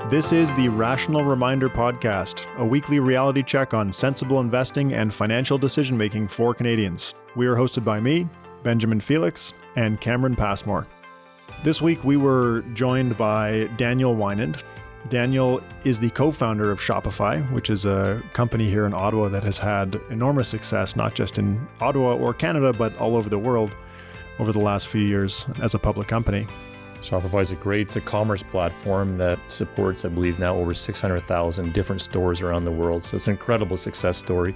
This is the Rational Reminder Podcast, a weekly reality check on sensible investing and financial decision-making for Canadians. We are hosted by me, Benjamin Felix, and Cameron Passmore. This week, we were joined by Daniel Weinand. Daniel is the co-founder of Shopify, which is a company here in Ottawa that has had enormous success, not just in Ottawa or Canada, but all over the world over the last few years as a public company. Shopify is it's a commerce platform that supports, I believe, now over 600,000 different stores around the world. So it's an incredible success story.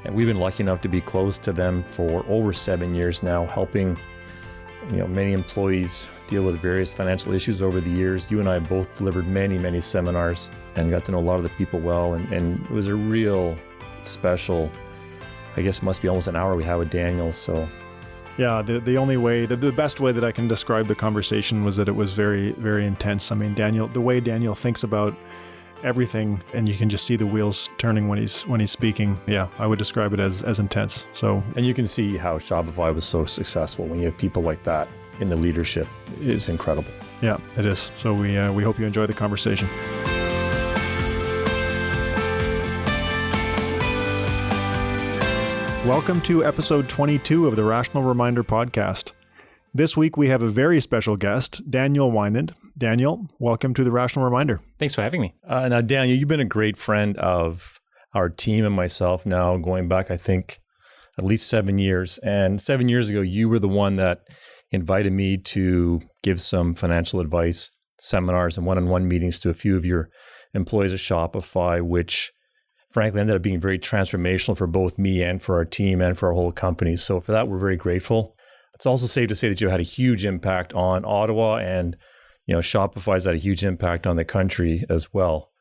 And we've been lucky enough to be close to them for over 7 years now, helping many employees deal with various financial issues over the years. You and I both delivered many seminars and got to know a lot of the people well. And it was a real special, I guess it must be almost an hour we had with Daniel. So yeah, the best way that I can describe the conversation was that it was very, very intense. I mean, the way Daniel thinks about everything, and you can just see the wheels turning when he's speaking. Yeah, I would describe it as intense. And you can see how Shopify was so successful when you have people like that in the leadership. It's incredible. Yeah, it is. So we hope you enjoy the conversation. Welcome to episode 22 of the Rational Reminder Podcast. This week we have a very special guest, Daniel Weinand. Daniel, welcome to the Rational Reminder. Thanks for having me. Now, Daniel, you've been a great friend of our team and myself now going back, I think, at least 7 years. And 7 years ago, you were the one that invited me to give some financial advice, seminars, and one-on-one meetings to a few of your employees at Shopify, which frankly ended up being very transformational for both me and for our team and for our whole company. So for that, we're very grateful. It's also safe to say that you had a huge impact on Ottawa, and Shopify's had a huge impact on the country as well.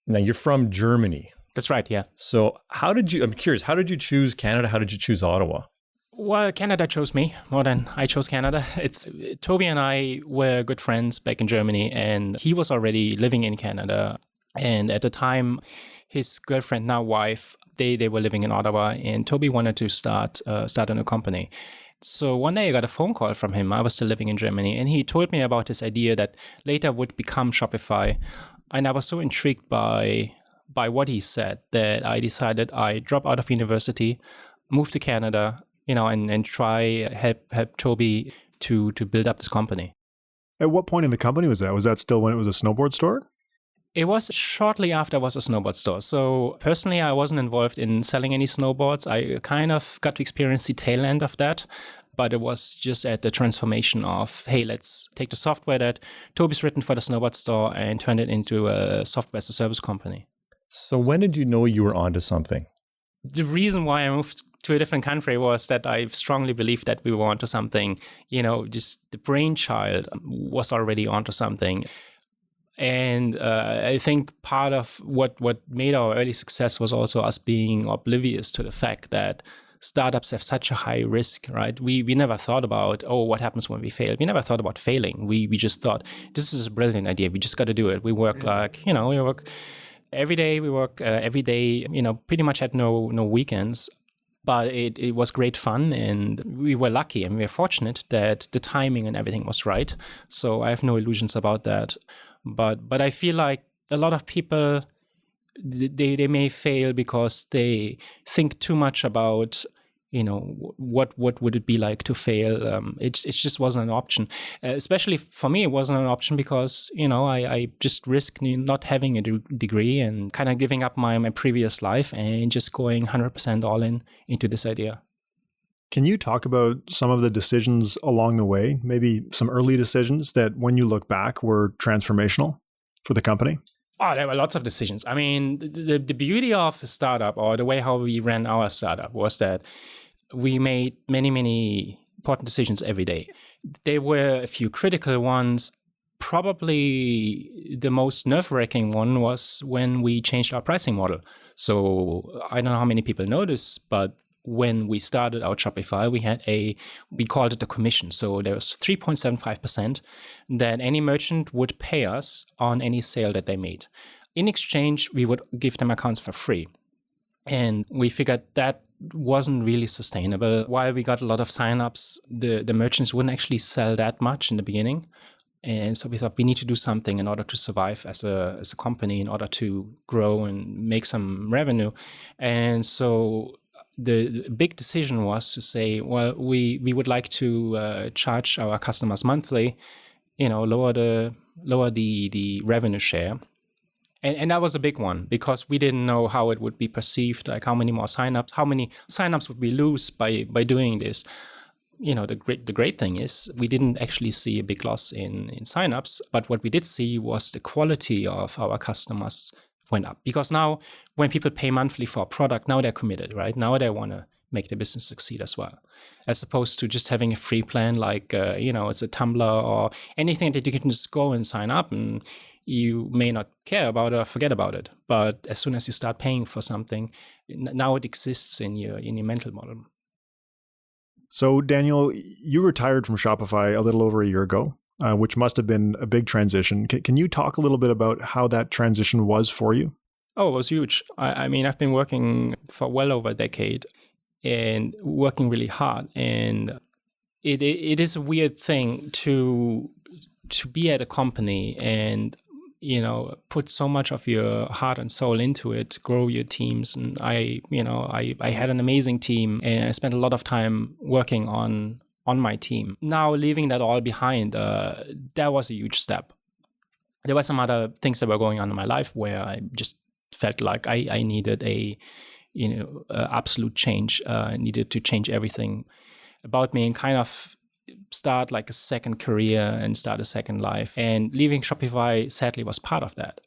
Now, you're from Germany. That's right, yeah. So I'm curious, how did you choose Canada? How did you choose Ottawa? Well, Canada chose me more than I chose Canada. Toby and I were good friends back in Germany, and he was already living in Canada. And at the time, his girlfriend, now wife, they were living in Ottawa, and Toby wanted to start a new company. So one day I got a phone call from him. I was still living in Germany, and he told me about this idea that later would become Shopify. And I was so intrigued by what he said that I decided I drop out of university, move to Canada, and try help Toby to build up this company. At what point in the company was that? Was that still when it was a snowboard store? It was shortly after I was a snowboard store. So personally, I wasn't involved in selling any snowboards. I kind of got to experience the tail end of that. But it was just at the transformation of, hey, let's take the software that Toby's written for the snowboard store and turn it into a software as a service company. So when did you know you were onto something? The reason why I moved to a different country was that I strongly believed that we were onto something. Just the brainchild was already onto something. And I think part of what made our early success was also us being oblivious to the fact that startups have such a high risk, right? We never thought about, what happens when we fail? We never thought about failing. We just thought, this is a brilliant idea. We just got to do it. We work we work every day. We work every day, pretty much had no weekends. But it was great fun, and we were lucky and we were fortunate that the timing and everything was right. So I have no illusions about that. But I feel like a lot of people, they may fail because they think too much about, what would it be like to fail. It just wasn't an option. Especially for me, it wasn't an option because, I just risked not having a degree and kind of giving up my previous life and just going 100% all into this idea. Can you talk about some of the decisions along the way, maybe some early decisions that when you look back were transformational for the company? Oh, there were lots of decisions. I mean, the beauty of a startup, or the way how we ran our startup, was that we made many important decisions every day. There were a few critical ones. Probably the most nerve-wracking one was when we changed our pricing model. So I don't know how many people know this, but when we started our Shopify, we called it a commission. So there was 3.75% that any merchant would pay us on any sale that they made. In exchange, we would give them accounts for free. And we figured that wasn't really sustainable. While we got a lot of signups, the merchants wouldn't actually sell that much in the beginning. And so we thought we need to do something in order to survive as a company, in order to grow and make some revenue. And so the big decision was to say, well, we would like to charge our customers monthly, lower the revenue share. And that was a big one because we didn't know how it would be perceived, like how many more signups, how many signups would we lose by doing this. The great thing is we didn't actually see a big loss in signups, but what we did see was the quality of our customers went up. Because now when people pay monthly for a product, now they're committed, right? Now they want to make the business succeed as well, as opposed to just having a free plan like, it's a Tumblr or anything that you can just go and sign up and you may not care about it or forget about it. But as soon as you start paying for something, now it exists in your mental model. So, Daniel, you retired from Shopify a little over a year ago, which must have been a big transition. Can you talk a little bit about how that transition was for you? Oh, it was huge. I mean, I've been working for well over a decade and working really hard. And it is a weird thing to be at a company and put so much of your heart and soul into it, grow your teams. And I had an amazing team and I spent a lot of time working on my team. Now leaving that all behind, that was a huge step. There were some other things that were going on in my life where I just felt like I needed a absolute change. I needed to change everything about me and kind of start like a second career and start a second life. And leaving Shopify, sadly, was part of that.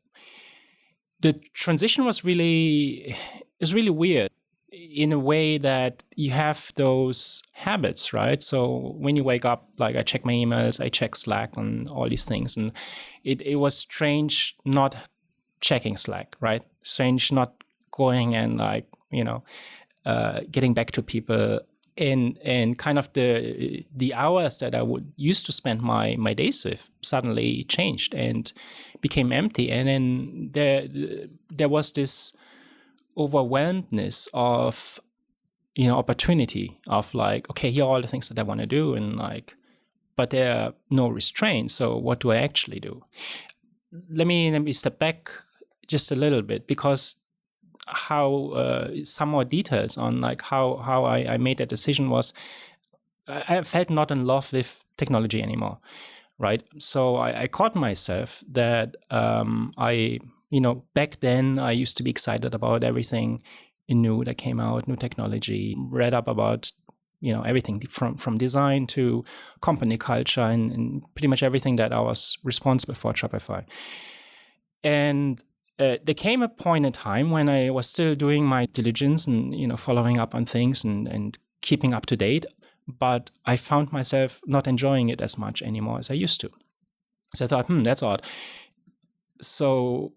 The transition was really weird in a way that you have those habits, right? So when you wake up, like I check my emails, I check Slack and all these things. And it was strange not checking Slack, right? Strange not going and getting back to people. And kind of the hours that I would used to spend my days with suddenly changed and became empty. And then there was this overwhelmedness of opportunity of like, okay, here are all the things that I want to do, and but there are no restraints. So what do I actually do? Let me step back just a little bit, because some more details on how I made that decision was I felt not in love with technology anymore, right? So I caught myself that back then I used to be excited about everything new that came out, new technology, read up about everything from design to company culture and pretty much everything that I was responsible for at Shopify. And there came a point in time when I was still doing my diligence and following up on things and keeping up to date, but I found myself not enjoying it as much anymore as I used to. So I thought, that's odd. So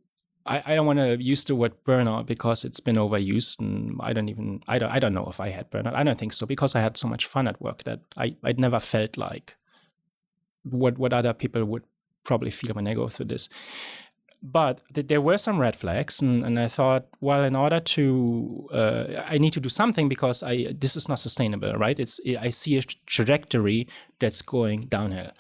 I don't want to use the word burnout because it's been overused, and I don't know if I had burnout. I don't think so, because I had so much fun at work that I'd never felt like what other people would probably feel when they go through this. But there were some red flags, and I thought, well, in order to, I need to do something, because this is not sustainable, right? I see a trajectory that's going downhill.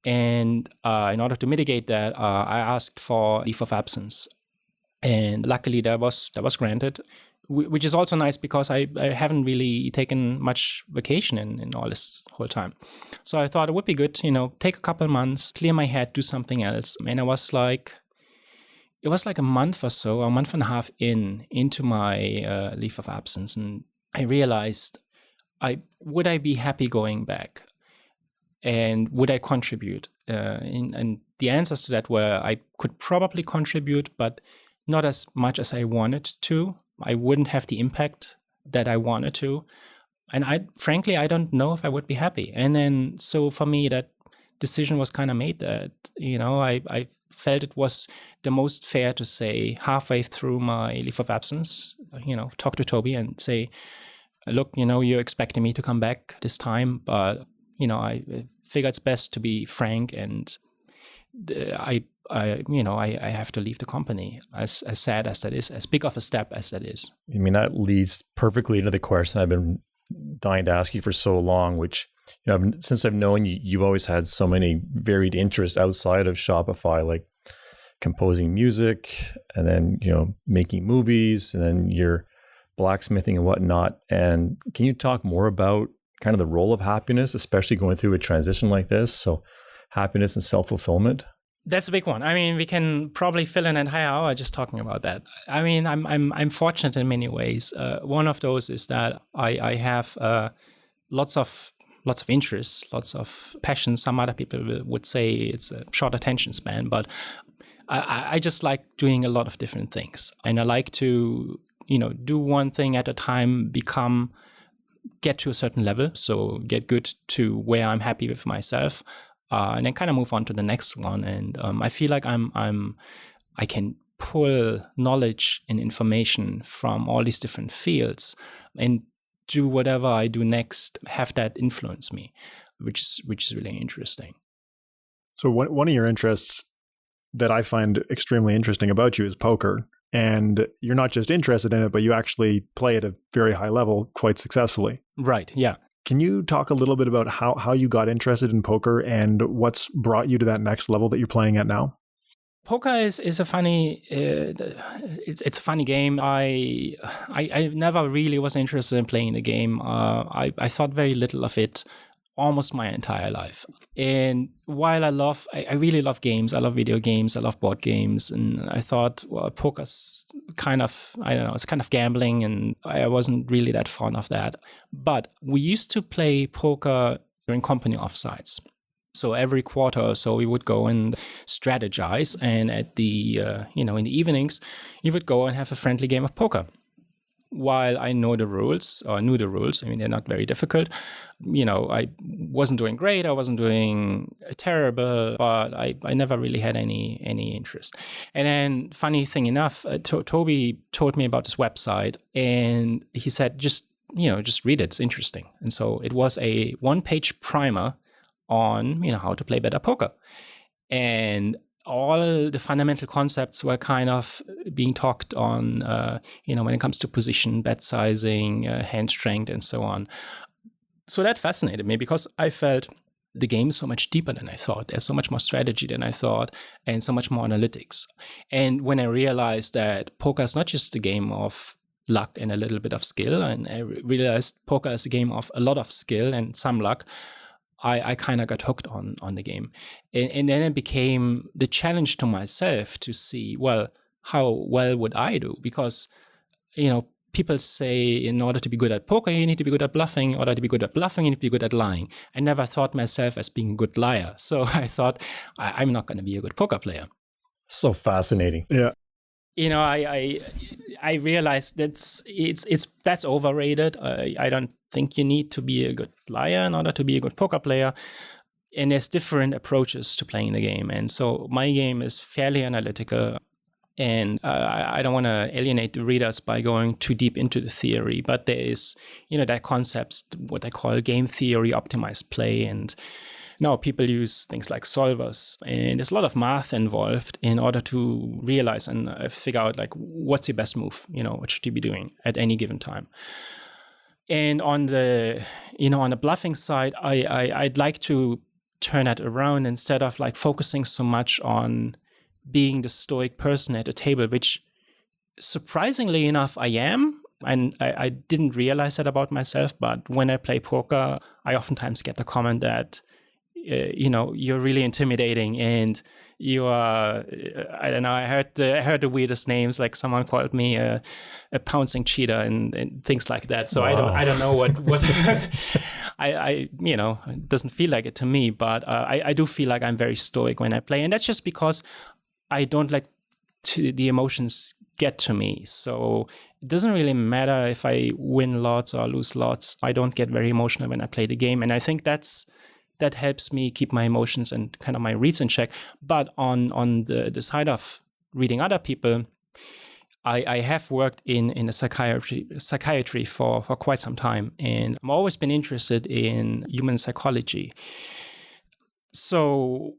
And in order to mitigate that, I asked for leave of absence. And luckily that was granted, which is also nice because I haven't really taken much vacation in all this whole time. So I thought it would be good, take a couple months, clear my head, do something else. And it was like a month or so, a month and a half into my leave of absence. And I realized, would I be happy going back? And would I contribute? And the answers to that were I could probably contribute, but not as much as I wanted to. I wouldn't have the impact that I wanted to. And frankly, I don't know if I would be happy. And then, so for me, that decision was kind of made that, I felt it was the most fair to say halfway through my leave of absence, talk to Toby and say, look, you're expecting me to come back this time, but I figure it's best to be frank, and I have to leave the company, as sad as that is, as big of a step as that is. I mean, that leads perfectly into the question I've been dying to ask you for so long, which Since I've known you, you've always had so many varied interests outside of Shopify, like composing music and then, making movies and then you're blacksmithing and whatnot. And can you talk more about kind of the role of happiness, especially going through a transition like this? So happiness and self-fulfillment. That's a big one. I mean, we can probably fill an entire hour just talking about that. I mean, I'm fortunate in many ways. One of those is that I have lots of interests, lots of passions. Some other people would say it's a short attention span, but I just like doing a lot of different things, and I like to do one thing at a time, get to a certain level, so get good to where I'm happy with myself. And then kind of move on to the next one. And I feel like I can pull knowledge and information from all these different fields and do whatever I do next, have that influence me, which is really interesting. So one of your interests that I find extremely interesting about you is poker. And you're not just interested in it, but you actually play at a very high level quite successfully. Right, yeah. Can you talk a little bit about how you got interested in poker and what's brought you to that next level that you're playing at now? Poker is a funny it's a funny game. I never really was interested in playing the game. I thought very little of it almost my entire life. And while I really love games, I love video games, I love board games, and I thought, well, poker's kind of, I don't know, it's kind of gambling, and I wasn't really that fond of that. But we used to play poker during company offsites. So every quarter or so, we would go and strategize, and at the in the evenings, you would go and have a friendly game of poker. While I knew the rules, I mean, they're not very difficult. I wasn't doing great, I wasn't doing terrible, but I never really had any interest. And then, funny thing enough, Toby told me about this website, and he said, just read it, it's interesting. And so it was a one-page primer on, how to play better poker. And all the fundamental concepts were kind of being talked on, when it comes to position, bet sizing, hand strength, and so on. So that fascinated me because I felt the game is so much deeper than I thought. There's so much more strategy than I thought, and so much more analytics. And when I realized that poker is not just a game of luck and a little bit of skill, and I realized poker is a game of a lot of skill and some luck, I kind of got hooked on the game. And then it became the challenge to myself to see, well, how well would I do? Because, people say in order to be good at poker, you need to be good at bluffing. In order to be good at bluffing, you need to be good at lying. I never thought myself as being a good liar. So I thought, I'm not going to be a good poker player. So fascinating. Yeah. I realized that's overrated. I don't think you need to be a good liar in order to be a good poker player. And there's different approaches to playing the game. And so my game is fairly analytical. And I don't want to alienate the readers by going too deep into the theory. But there is, that concepts, what I call game theory, optimized play. And now people use things like solvers, and there's a lot of math involved in order to realize and figure out like what's your best move, what should you be doing at any given time. And on the bluffing side, I'd like to turn that around instead of like focusing so much on being the stoic person at a table, which surprisingly enough I am. And I didn't realize that about myself, but when I play poker, I oftentimes get the comment that you're really intimidating, and you are, I don't know, I heard the weirdest names, like someone called me a pouncing cheetah and things like that. So wow. I don't know what it doesn't feel like it to me, but I do feel like I'm very stoic when I play. And that's just because I don't let the emotions get to me. So it doesn't really matter if I win lots or lose lots. I don't get very emotional when I play the game. And I think that helps me keep my emotions and kind of my reads in check. But on the side of reading other people, I have worked in a psychiatry for quite some time, and I've always been interested in human psychology. So,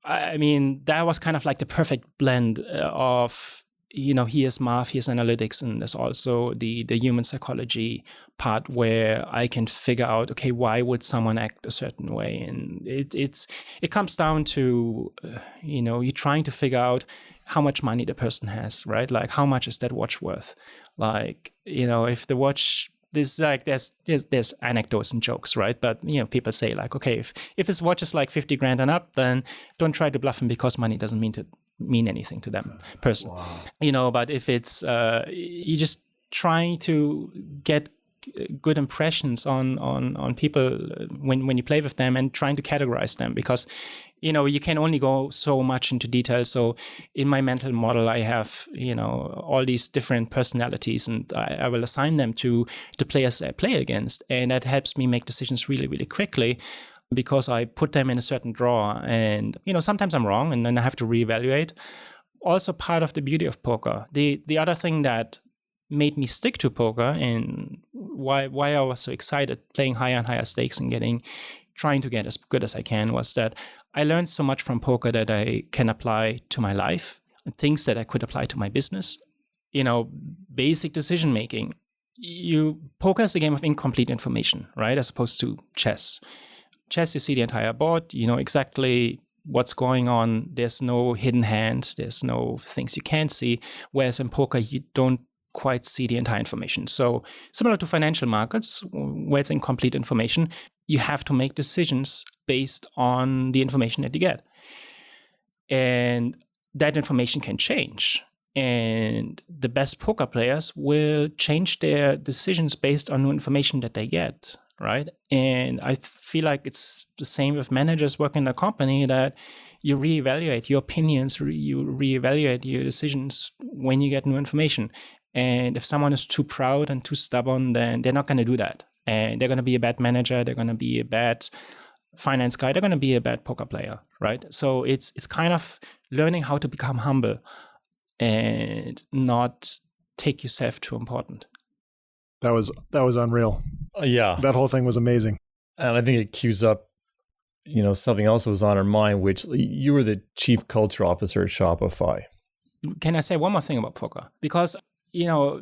I mean, that was kind of like the perfect blend of here's math, here's analytics, and there's also the human psychology part where I can figure out, okay, why would someone act a certain way? And it comes down to, you're trying to figure out how much money the person has, right? Like, how much is that watch worth? Like, if the watch, there's anecdotes and jokes, right? But, people say like, okay, if his watch is like 50 grand and up, then don't try to bluff him because money doesn't mean anything to them person. Wow. But if it's you're just trying to get good impressions on people when you play with them, and trying to categorize them, because you can only go so much into detail. So in my mental model, I have all these different personalities, and I will assign them to the players I play against, and that helps me make decisions really, really quickly, because I put them in a certain drawer. And sometimes I'm wrong, and then I have to reevaluate. Also, part of the beauty of poker, the other thing that made me stick to poker, and why I was so excited playing higher and higher stakes and trying to get as good as I can, was that I learned so much from poker that I can apply to my life, and things that I could apply to my business. Basic decision making. Poker is a game of incomplete information, right? As opposed to chess. Chess, you see the entire board, you know exactly what's going on. There's no hidden hand. There's no things you can't see. Whereas in poker, you don't quite see the entire information. So similar to financial markets, where it's incomplete information, you have to make decisions based on the information that you get. And that information can change. And the best poker players will change their decisions based on new information that they get, right? And I feel like it's the same with managers working in a company, that you reevaluate your opinions, you reevaluate your decisions when you get new information. And if someone is too proud and too stubborn, then they're not going to do that. And they're going to be a bad manager, they're going to be a bad finance guy, they're going to be a bad poker player, right? So it's kind of learning how to become humble and not take yourself too important. That was unreal. Yeah. That whole thing was amazing. And I think it cues up, something else that was on our mind, which you were the chief culture officer at Shopify. Can I say one more thing about poker? Because,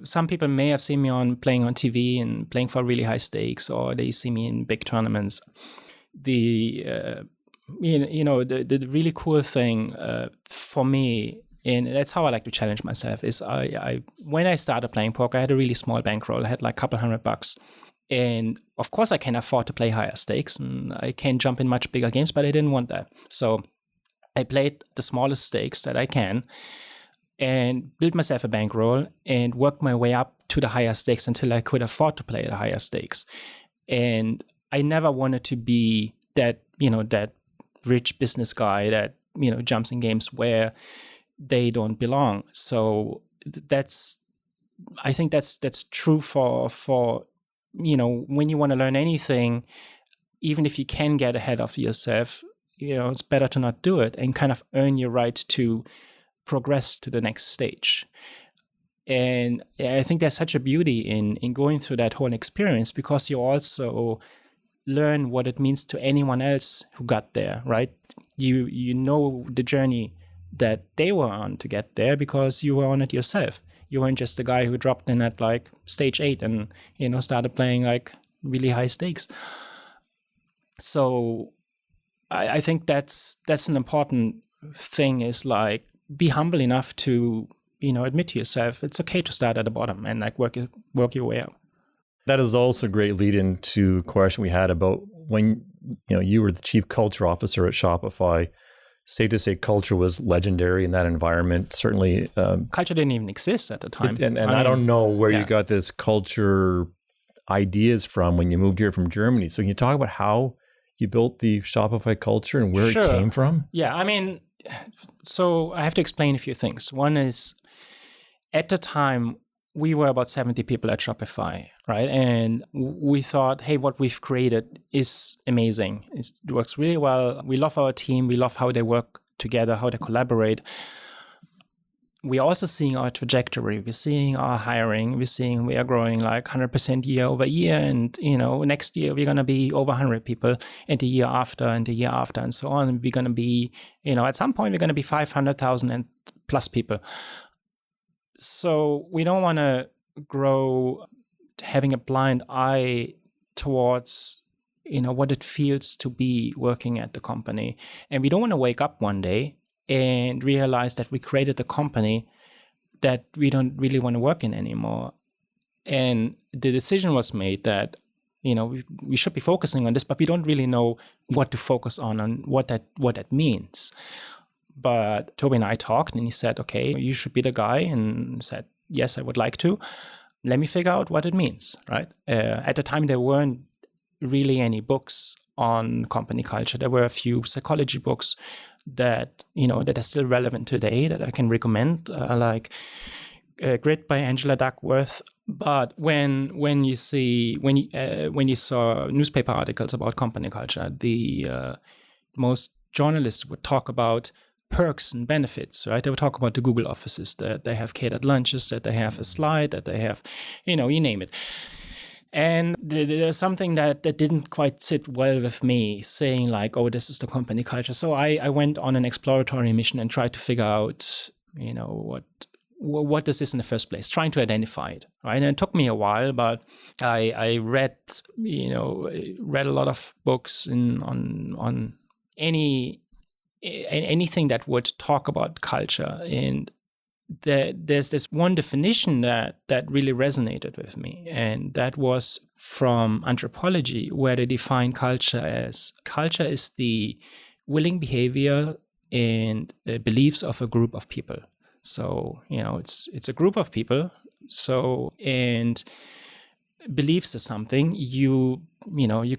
some people may have seen me playing on TV and playing for really high stakes, or they see me in big tournaments. The really cool thing for me, and that's how I like to challenge myself, is I when I started playing poker, I had a really small bankroll. I had like a couple $100. And of course, I can afford to play higher stakes, and I can jump in much bigger games, but I didn't want that. So I played the smallest stakes that I can and built myself a bankroll and worked my way up to the higher stakes until I could afford to play the higher stakes. And I never wanted to be that rich business guy that, jumps in games where they don't belong. So I think that's true for when you want to learn anything, even if you can get ahead of yourself, it's better to not do it and kind of earn your right to progress to the next stage. And I think there's such a beauty in going through that whole experience, because you also learn what it means to anyone else who got there, right? You know the journey that they were on to get there because you were on it yourself. You weren't just the guy who dropped in at like stage 8 and, started playing like really high stakes. So I think that's an important thing, is like, be humble enough to, admit to yourself it's okay to start at the bottom and like work your way up. That is also a great lead into a question we had about when, you were the chief culture officer at Shopify. Safe to say culture was legendary in that environment. Certainly. Culture didn't even exist at the time. And I don't know where you got this culture ideas from when you moved here from Germany. So can you talk about how you built the Shopify culture and where it came from? Yeah, so I have to explain a few things. One is, at the time, we were about 70 people at Shopify, right? And we thought, hey, what we've created is amazing. It works really well. We love our team. We love how they work together, how they collaborate. We're also seeing our trajectory. We're seeing our hiring. We're seeing we are growing like 100% year over year. And, next year we're going to be over 100 people, and the year after and the year after and so on. And we're going to be, at some point we're going to be 500,000 and plus people. So we don't want to grow having a blind eye towards, what it feels to be working at the company. And we don't want to wake up one day and realize that we created a company that we don't really want to work in anymore. And the decision was made that, we should be focusing on this, but we don't really know what to focus on and what that means. But Toby and I talked, and he said, okay, you should be the guy. And said, yes, I would like to. Let me figure out what it means, right? At the time, there weren't really any books on company culture. There were a few psychology books that, that are still relevant today that I can recommend, like Grit by Angela Duckworth. But when you saw newspaper articles about company culture, the most journalists would talk about perks and benefits, right? They would talk about the Google offices, that they have catered lunches, that they have a slide, that they have, you name it. And there's something that didn't quite sit well with me, saying like, oh, this is the company culture. So I went on an exploratory mission and tried to figure out, what is this in the first place, trying to identify it, right? And it took me a while, but I read a lot of books on anything that would talk about culture. And there's this one definition that really resonated with me, and that was from anthropology, where they define culture as the willing behavior and beliefs of a group of people. So, it's a group of people. So, and beliefs is something you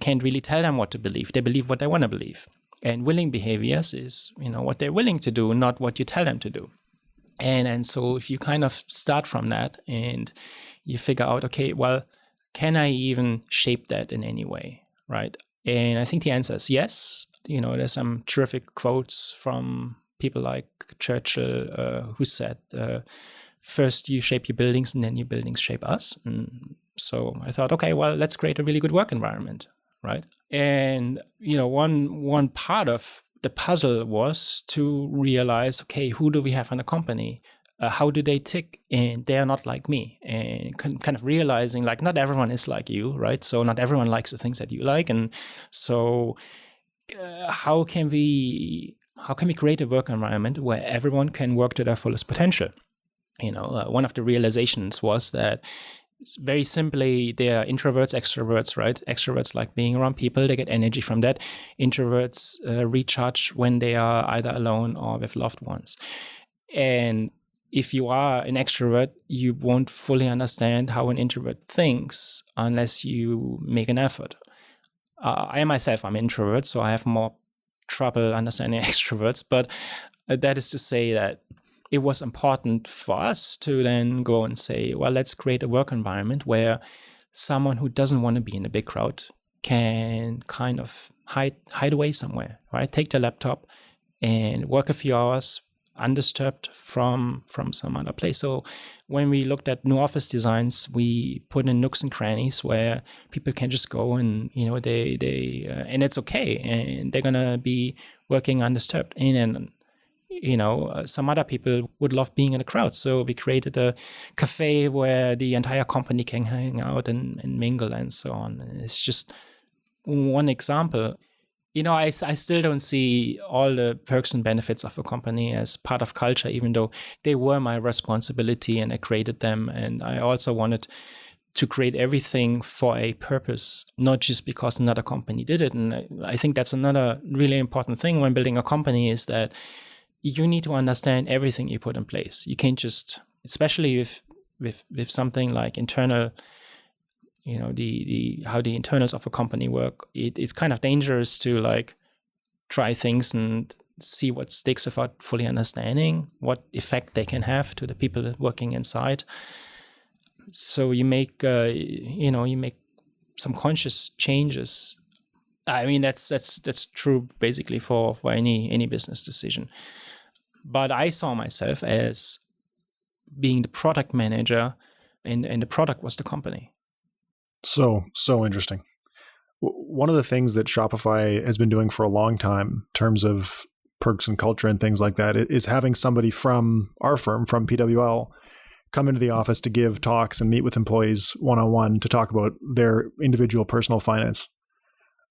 can't really tell them what to believe. They believe what they want to believe. And willing behaviors is, what they're willing to do, not what you tell them to do. And so if you kind of start from that and you figure out, okay, well, can I even shape that in any way, right? And I think the answer is yes. There's some terrific quotes from people like Churchill, who said, first you shape your buildings and then your buildings shape us. And so I thought, okay, well, let's create a really good work environment, right? And, one part of the puzzle was to realize, okay, who do we have in the company? How do they tick? And they are not like me. And kind of realizing, like, not everyone is like you, right? So not everyone likes the things that you like. And so how can we create a work environment where everyone can work to their fullest potential? One of the realizations was that very simply, they are introverts, extroverts, right? Extroverts like being around people. They get energy from that. Introverts recharge when they are either alone or with loved ones. And if you are an extrovert, you won't fully understand how an introvert thinks unless you make an effort. I myself, I'm an introvert, so I have more trouble understanding extroverts. But that is to say that it was important for us to then go and say, well, let's create a work environment where someone who doesn't want to be in a big crowd can kind of hide away somewhere, right? Take their laptop and work a few hours undisturbed from some other place. So when we looked at new office designs, we put in nooks and crannies where people can just go and, they and it's okay. And they're going to be working undisturbed. And some other people would love being in a crowd. So we created a cafe where the entire company can hang out and mingle and so on. And it's just one example. I still don't see all the perks and benefits of a company as part of culture, even though they were my responsibility and I created them. And I also wanted to create everything for a purpose, not just because another company did it. And I think that's another really important thing when building a company, is that you need to understand everything you put in place. You can't just, especially with something like internal, how the internals of a company work. It's kind of dangerous to like try things and see what sticks without fully understanding what effect they can have to the people working inside. So you make some conscious changes. I mean, that's true basically for any business decision. But I saw myself as being the product manager, and the product was the company. So interesting. One of the things that Shopify has been doing for a long time in terms of perks and culture and things like that is having somebody from our firm, from PWL, come into the office to give talks and meet with employees one-on-one to talk about their individual personal finance.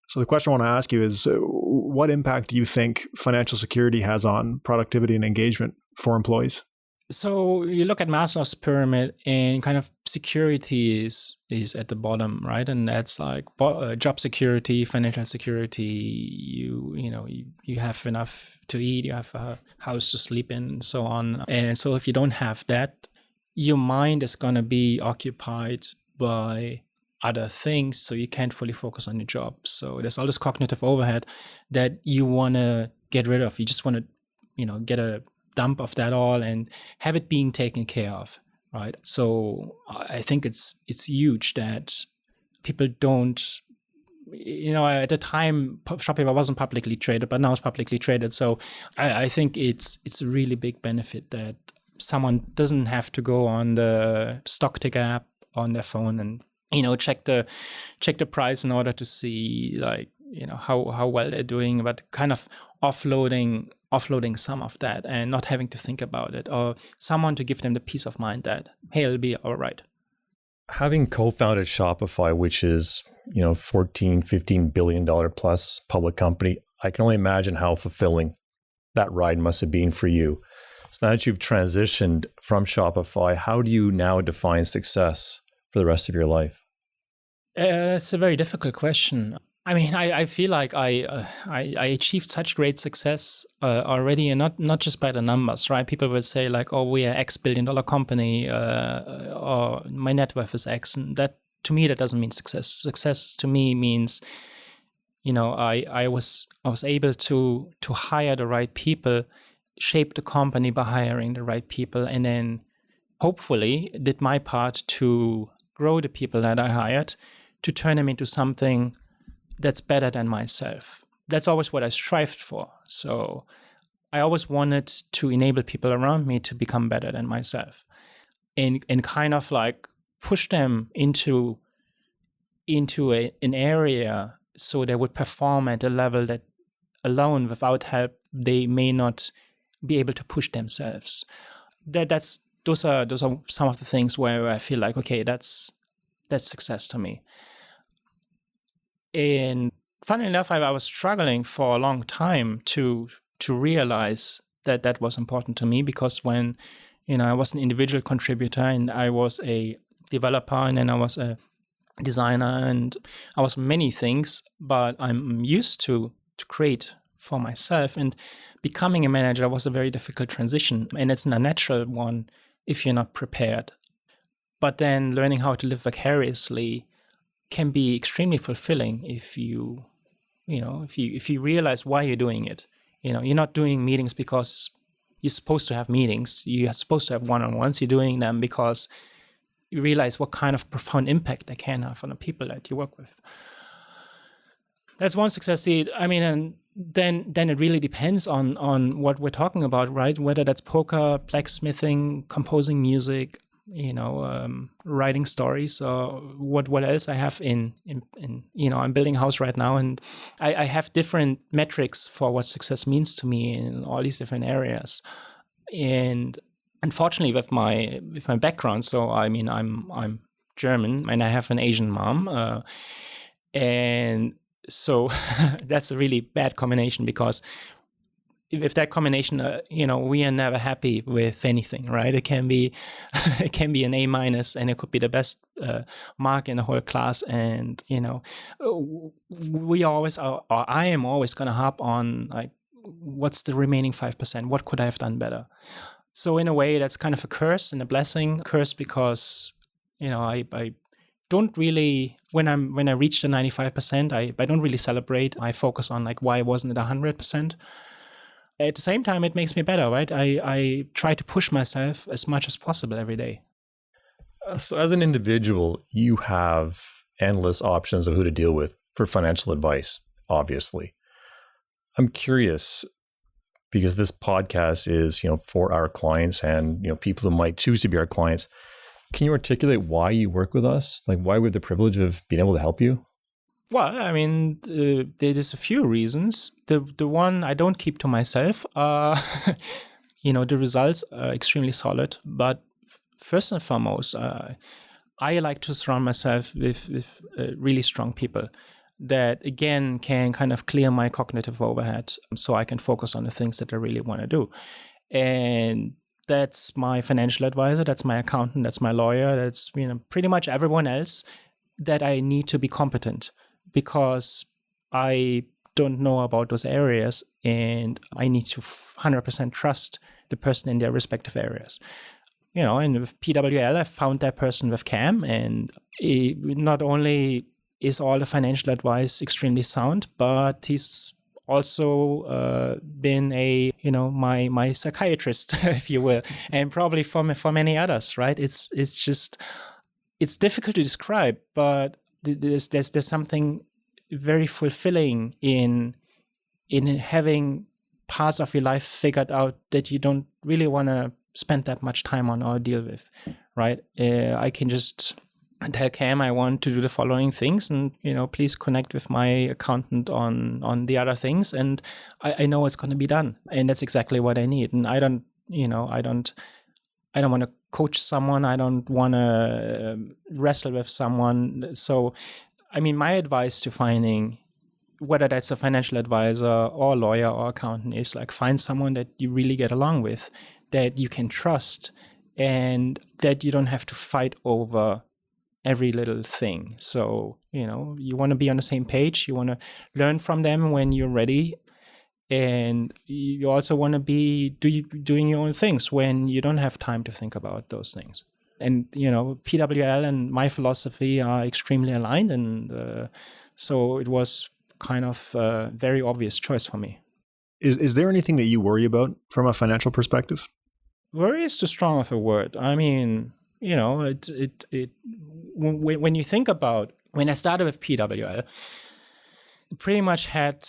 So the question I want to ask you is, what impact do you think financial security has on productivity and engagement for employees? So you look at Maslow's pyramid, and kind of security is at the bottom, right? And that's like job security, financial security. You have enough to eat, you have a house to sleep in, and so on. And so if you don't have that, your mind is going to be occupied by other things, so you can't fully focus on your job. So there's all this cognitive overhead that you want to get rid of. You just want to, get a dump of that all and have it being taken care of, right? So I think it's huge that people don't, at the time Shopify wasn't publicly traded, but now it's publicly traded. So I think it's a really big benefit that someone doesn't have to go on the stock ticker app on their phone and check the price in order to see how well they're doing, but kind of offloading some of that and not having to think about it, or someone to give them the peace of mind that, hey, it'll be all right. Having co-founded Shopify, which is, $14-15 billion plus public company, I can only imagine how fulfilling that ride must have been for you. So now that you've transitioned from Shopify, how do you now define success for the rest of your life? It's a very difficult question. I mean, I feel like I achieved such great success already, and not just by the numbers, right? People would say like, oh, we are X billion-dollar company, or my net worth is X. And that, to me, that doesn't mean success. Success to me means, I was able to hire the right people, shape the company by hiring the right people, and then hopefully did my part to grow the people that I hired, to turn them into something that's better than myself. That's always what I strived for. So I always wanted to enable people around me to become better than myself, and kind of like push them into an area so they would perform at a level that alone, without help, they may not be able to push themselves. Those are some of the things where I feel like, okay, that's success to me. And funnily enough, I was struggling for a long time to realize that was important to me, because when I was an individual contributor and I was a developer and then I was a designer and I was many things, but I'm used to create for myself, and becoming a manager was a very difficult transition, and it's not a natural one if you're not prepared. But then learning how to live vicariously can be extremely fulfilling if you realize why you're doing it. You're not doing meetings because you're supposed to have meetings. You're supposed to have one-on-ones. You're doing them because you realize what kind of profound impact they can have on the people that you work with. That's one success. And then it really depends on what we're talking about, right? Whether that's poker, blacksmithing, composing music, writing stories, or what else I have in I'm building a house right now, and I have different metrics for what success means to me in all these different areas. And unfortunately, with my background, so I mean I'm German and I have an Asian mom, and so that's a really bad combination, because if that combination, we are never happy with anything, right? It can be an A-, and it could be the best mark in the whole class. And, we always are, or I am always going to harp on, like, what's the remaining 5%? What could I have done better? So in a way, that's kind of a curse and a blessing. Curse because, I don't really, when I reach the 95%, I don't really celebrate. I focus on, like, why wasn't it 100%? At the same time, it makes me better, right? I try to push myself as much as possible every day. So as an individual, you have endless options of who to deal with for financial advice, obviously. I'm curious, because this podcast is, for our clients and, people who might choose to be our clients. Can you articulate why you work with us? Like, why we have the privilege of being able to help you? Well, I mean, there's a few reasons. The one I don't keep to myself. The results are extremely solid. But first and foremost, I like to surround myself with really strong people that, again, can kind of clear my cognitive overhead so I can focus on the things that I really want to do. And that's my financial advisor, that's my accountant, that's my lawyer, that's pretty much everyone else that I need to be competent, because I don't know about those areas and I need to 100% trust the person in their respective areas. And with PWL, I found that person with Cam, and not only is all the financial advice extremely sound, but he's also been my psychiatrist, if you will, and probably for many others, right? It's difficult to describe, but there's something very fulfilling in having parts of your life figured out that you don't really want to spend that much time on or deal with, right? I can just tell Cam I want to do the following things, and please connect with my accountant on the other things, and I know it's going to be done, and that's exactly what I need. And I don't want to coach someone, I don't want to wrestle with someone. So my advice to finding, whether that's a financial advisor or lawyer or accountant, is like, find someone that you really get along with, that you can trust, and that you don't have to fight over every little thing. So, you want to be on the same page. You want to learn from them when you're ready. And you also want to be doing your own things when you don't have time to think about those things. And, PWL and my philosophy are extremely aligned. And so it was kind of a very obvious choice for me. Is there anything that you worry about from a financial perspective? Worry is too strong of a word. When you think about, when I started with PWL, I pretty much had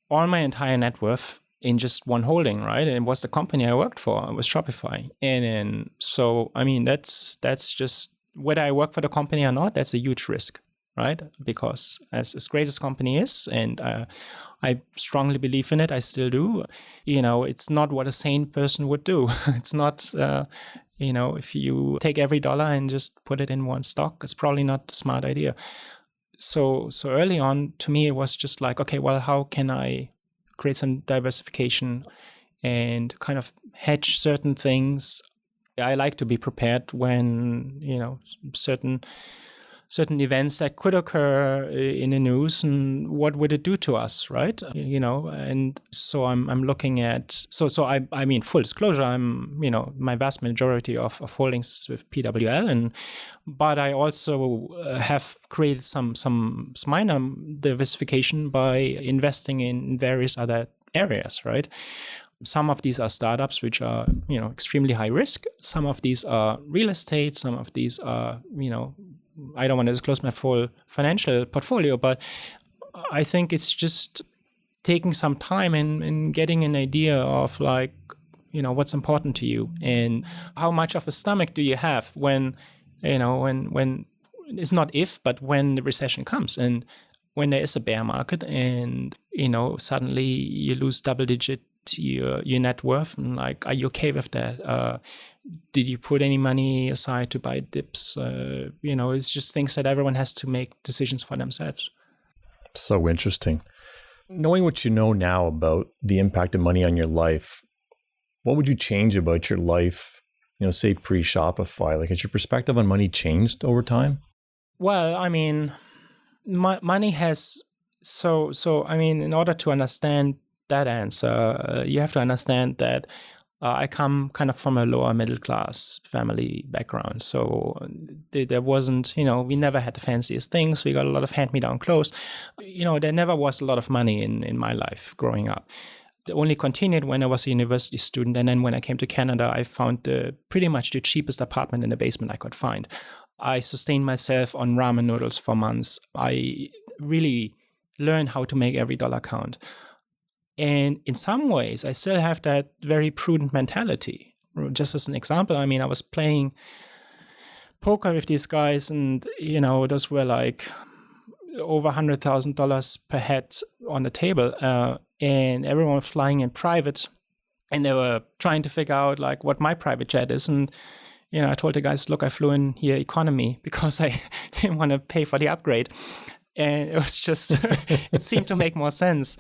all my entire net worth in just one holding, right? And it was the company I worked for. It was Shopify. And so, that's just, whether I work for the company or not, that's a huge risk, right? Because as great as company is, and I strongly believe in it, I still do, it's not what a sane person would do. It's not, if you take every dollar and just put it in one stock, it's probably not a smart idea. So early on, to me, it was just like, okay, well, how can I create some diversification and kind of hedge certain things? I like to be prepared when, certain events that could occur in the news, and what would it do to us, right? And so I'm looking at, full disclosure, I'm, my vast majority of holdings with PWL, but I also have created some minor diversification by investing in various other areas, right? Some of these are startups, which are, extremely high risk. Some of these are real estate. Some of these are, I don't want to disclose my full financial portfolio, but I think it's just taking some time and getting an idea of, like, what's important to you, and how much of a stomach do you have when it's not if, but when the recession comes, and when there is a bear market, and suddenly you lose double digit your net worth, and like, are you okay with that? Did you put any money aside to buy dips? It's just things that everyone has to make decisions for themselves. So interesting. Knowing what you know now about the impact of money on your life, what would you change about your life, say pre-Shopify? Like, has your perspective on money changed over time? Well, money has, in order to understand that answer, you have to understand that I come kind of from a lower middle class family background. So there wasn't, we never had the fanciest things. We got a lot of hand-me-down clothes. There never was a lot of money in my life growing up. It only continued when I was a university student. And then when I came to Canada, I found pretty much the cheapest apartment in the basement I could find. I sustained myself on ramen noodles for months. I really learned how to make every dollar count. And in some ways, I still have that very prudent mentality. Just as an example, I was playing poker with these guys, and, those were like over $100,000 per head on the table. And everyone was flying in private, and they were trying to figure out, like, what my private jet is. And, I told the guys, look, I flew in here economy because I didn't want to pay for the upgrade. And it was just, it seemed to make more sense.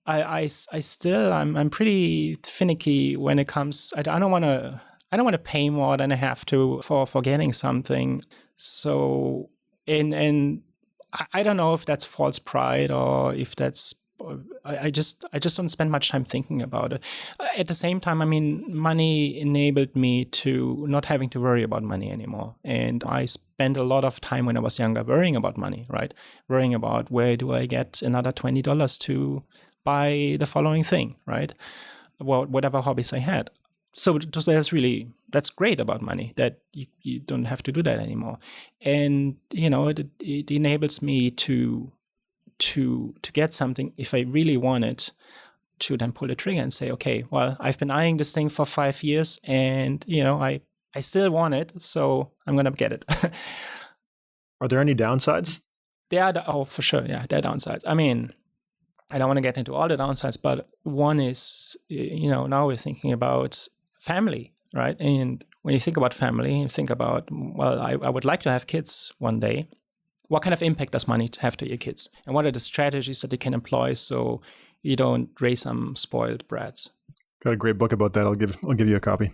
I'm pretty finicky when it comes, I don't want to pay more than I have to for getting something. So, and I don't know if that's false pride or if that's, I just don't spend much time thinking about it. At the same time, I mean, money enabled me to not having to worry about money anymore. And I spent a lot of time when I was younger worrying about money, right? Worrying about where do I get another $20 to buy the following thing, right? Well, whatever hobbies I had. So that's great about money, that you don't have to do that anymore. And, it enables me to get something, if I really want it, to then pull the trigger and say, okay, well, I've been eyeing this thing for 5 years and, I still want it, so I'm going to get it. Are there any downsides? For sure. Yeah, there are downsides. I mean, I don't want to get into all the downsides, but one is, now we're thinking about family, right? And when you think about family, you think about, well, I would like to have kids one day. What kind of impact does money have to your kids? And what are the strategies that they can employ so you don't raise some spoiled brats? Got a great book about that. I'll give you a copy.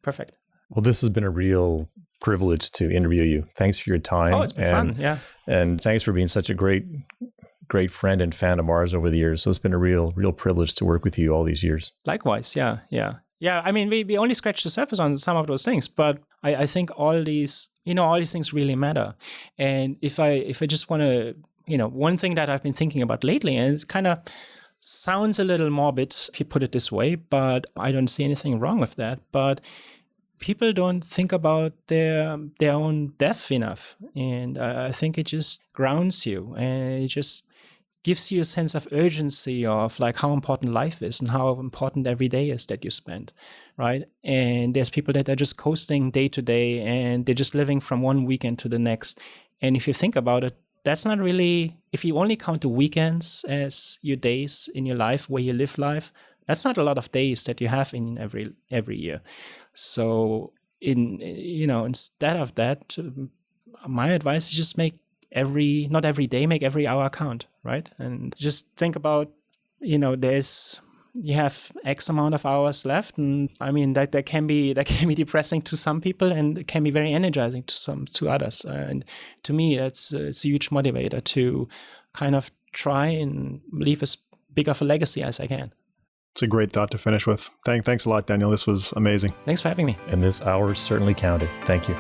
Perfect. Well, this has been a real privilege to interview you. Thanks for your time. Oh, it's been fun. Yeah. And thanks for being such a great friend and fan of ours over the years. So it's been a real privilege to work with you all these years. Likewise. Yeah. I mean, we only scratched the surface on some of those things, but I think all these things really matter. And if I just want to, one thing that I've been thinking about lately, and it kind of sounds a little morbid if you put it this way, but I don't see anything wrong with that. But people don't think about their own death enough. And I think it just grounds you, and it just gives you a sense of urgency of like how important life is and how important every day is that you spend, right? And there's people that are just coasting day to day and they're just living from one weekend to the next. And if you think about it, that's not really, if you only count the weekends as your days in your life where you live life, that's not a lot of days that you have in every year. So instead of that, my advice is just make not every day, make every hour count, right? And just think about, you have X amount of hours left, and I mean that can be depressing to some people, and it can be very energizing to others. And to me, it's a huge motivator to kind of try and leave as big of a legacy as I can. It's a great thought to finish with. Thanks a lot, Daniel. This was amazing. Thanks for having me. And this hour certainly counted. Thank you.